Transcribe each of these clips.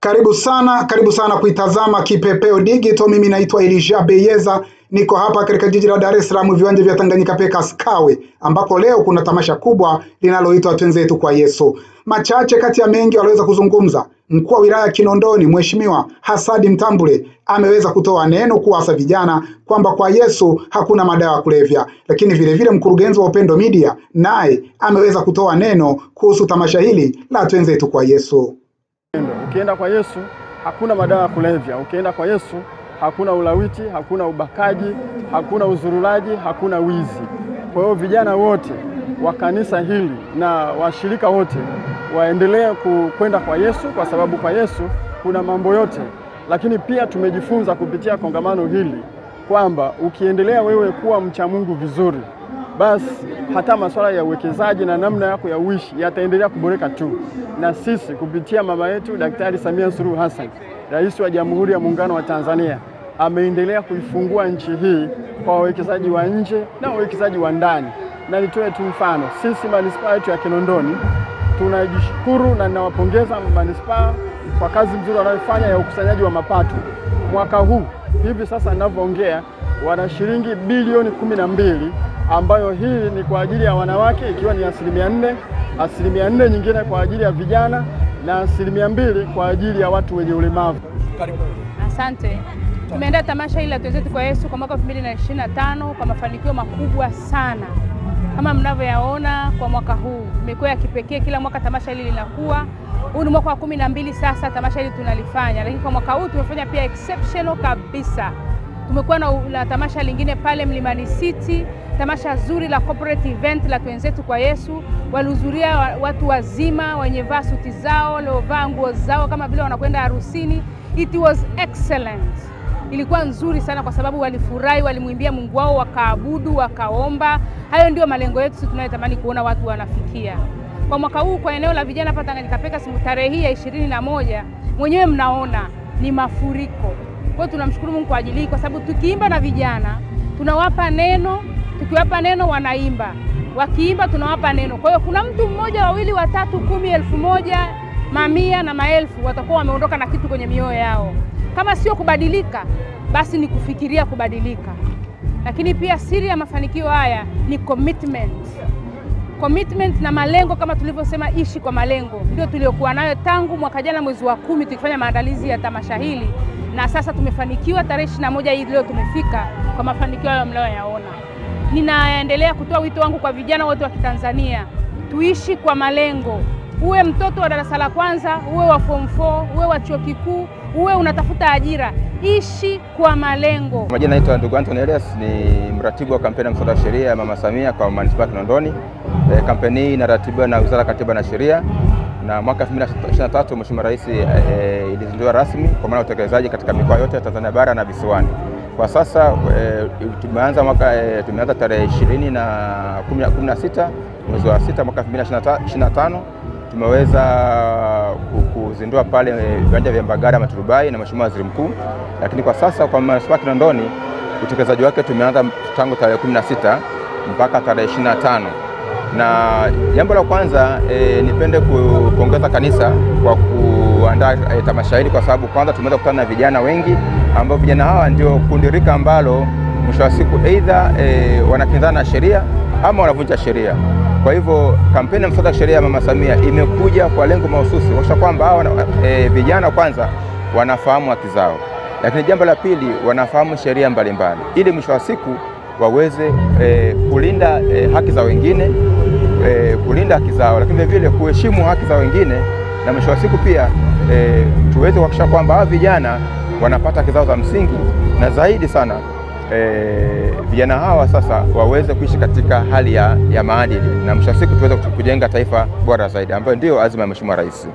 Karibu sana kuitazama Kipepeo Digital. Mimi naitwa Elijah Beyeza. Niko hapa katika jiji la Dar es Salaam, viwanja vya Tanganyika Packers Kawe, ambako leo kuna tamasha kubwa linaloitwa Twenzetu kwa Yesu. Machache kati ya mengi waliweza kuzungumza. Mkuu wa wilaya Kinondoni Mheshimiwa Hasadi Mtambule ameweza kutoa neno kuasa vijana kwamba kwa Yesu hakuna madawa ya kulevya. Lakini vile mkurugenzi wa Upendo Media naye ameweza kutoa neno kuhusu tamasha hili la Twenzetu kwa Yesu. Ukienda kwa Yesu hakuna madawa ya kulevya. Ukienda kwa Yesu hakuna ulawiti, hakuna ubakaji, hakuna uzurulaji, hakuna wizi. Kwa hiyo vijana wote wa kanisa hili na washirika wote waendelee kwenda kwa Yesu, kwa sababu kwa Yesu kuna mambo yote. Lakini pia tumejifunza kupitia kongamano hili kwamba ukiendelea wewe kuwa mcha Mungu vizuri, basi hata masuala ya uwekezaji na namna yako ya uishi yataendelea kuboreka tu. Na sisi kupitia mama yetu Daktari Samia Suluhu Hassan, Rais wa Jamhuri ya Muungano wa Tanzania, ameendelea kuifungua nchi hii kwa wawekezaji wa nje na wawekezaji wa ndani. Na nitoe tu mfano, sisi manispaa yetu ya Kinondoni tunajishukuru na ninawapongeza manispaa kwa kazi nzuri wanayofanya ya ukusanyaji wa mapato. Mwaka huu hivi sasa ninavyoongea wana shilingi bilioni 12, ambayo hii ni kwa ajili ya wanawake ikiwa ni 4%, 4% nyingine kwa ajili ya vijana na 2% kwa ajili ya watu wenye ulemavu. Karibu. Asante. Tumeenda tamasha hili la Twenzetu kwa Yesu kwa mwaka 2025 kwa mafanikio makubwa sana. Kama mnavyoyaona kwa mwaka huu imekuwa ya kipekee, kila mwaka tamasha hili linakuwa. Huu ni mwaka wa 12 sasa tamasha hili tunalifanya, lakini kwa mwaka huu tumefanya pia exceptional kabisa. Tumekuwa na tamasha lingine pale Mlimani City, tamasha zuri la corporate event la Twenzetu kwa Yesu. Walihudhuria watu wazima wenye vaa suti zao, waliovaa nguo zao kama vile wanakwenda harusini. It was excellent. Ilikuwa nzuri sana kwa sababu walifurahi, walimwimbia Mungu wao, wakaabudu, wakaomba. Hayo ndio malengo yetu sisi tunayotamani kuona watu wanafikia. Kwa mwaka huu kwa eneo la vijana hapa Tanganyika Packers, tarehe ya 21 mwenyewe mnaona ni mafuriko. Kwa hiyo tunamshukuru Mungu kwa ajili, kwa sababu tukiimba na vijana tunawapa neno, tukiwapa neno wanaimba, wakiimba tunawapa neno. Kwa hiyo kuna mtu mmoja, wawili, watatu, 10, 1000, mamia na maelfu watakuwa wameondoka na kitu kwenye mioyo yao. Kama sio kubadilika, basi ni kufikiria kubadilika. Lakini pia siri ya mafanikio haya ni commitment na malengo. Kama tulivyosema, ishi kwa malengo, ndio tuliokuwa nayo tangu mwaka jana mwezi wa 10 tukifanya maandalizi ya tamasha hili, na sasa tumefanikiwa. Tarehe 21 hii leo tumefika kwa mafanikio hayo mnayoyaona. Ninaendelea kutoa wito wangu kwa vijana wote wa Kitanzania, tuishi kwa malengo. Uwe mtoto wa darasa la kwanza, uwe wa form 4, uwe wa chuo kikuu, uwe unatafuta ajira, ishi kwa malengo. Majina naitwa ndugu Anthony Elias, ni mratibu wa kampeni ya mswada wa sheria ya Mama Samia kwa manispaa Kinondoni. Kampeni hii inaratibiwa na Wizara ya Katiba na Sheria, na mwaka 2023 Mheshimiwa Rais ilizindua rasmi kwa maana utekelezaji katika mikoa yote ya Tanzania bara na visiwani. Kwa sasa tumeanza tarehe 16 mwezi wa 6 mwaka 2025. Tumeweza kuzindua pale viwanja vya Mbagala Maturubai na Mheshimiwa Waziri Mkuu. Lakini kwa sasa kwa manispaa Kinondoni utekelezaji wake tumeanza tangu tarehe 16 mpaka tarehe 25. Na jambo la kwanza nipende kupongeza kanisa kwa kuandaa tamasha hili, kwa sababu kwanza tumeweza kukutana na vijana wengi, ambao vijana hawa ndio kundi rika ambalo mwisho wa siku aidha wanakinzana na sheria ama wanavunja sheria. Kwa hivyo kampeni ya mswada wa sheria ya Mama Samia imekuja kwa lengo mahususi kuhakikisha kwamba vijana kwanza wanafahamu haki zao, lakini jambo la pili wanafahamu sheria mbalimbali, ili mwisho wa siku waweze kulinda haki za wengine, kulinda haki zao, lakini vile kuheshimu haki za wengine, na mwisho wa siku pia tuweze kuhakikisha kwamba hawa vijana wanapata haki zao za msingi, na zaidi sana vijana hawa sasa waweze kuishi katika hali ya maadili, na mwisho wa siku tuweze kujenga taifa bora zaidi, ambayo ndio azma ya Mheshimiwa Rais.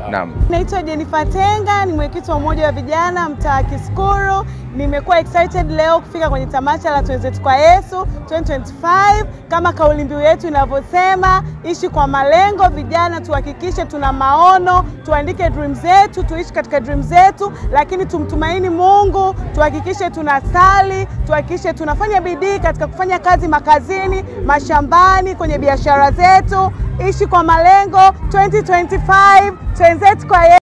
Naam. Naitwa Jennifer Tenga, ni mwenyekiti wa umoja wa vijana mtaa Kiskuru. Nimekuwa excited leo kufika kwenye tamasha la Twenzetu kwa Yesu 2025. Kama kauli mbiu yetu inavyosema, ishi kwa malengo. Vijana tuhakikishe tuna maono, tuandike dreams zetu, tuishi katika dreams zetu, lakini tumtumaini Mungu, tuhakikishe tunasali, tuhakikishe tunafanya bidii katika kufanya kazi makazini, mashambani, kwenye biashara zetu. Ishi kwa malengo 2025, Twenzetu kwa Yesu.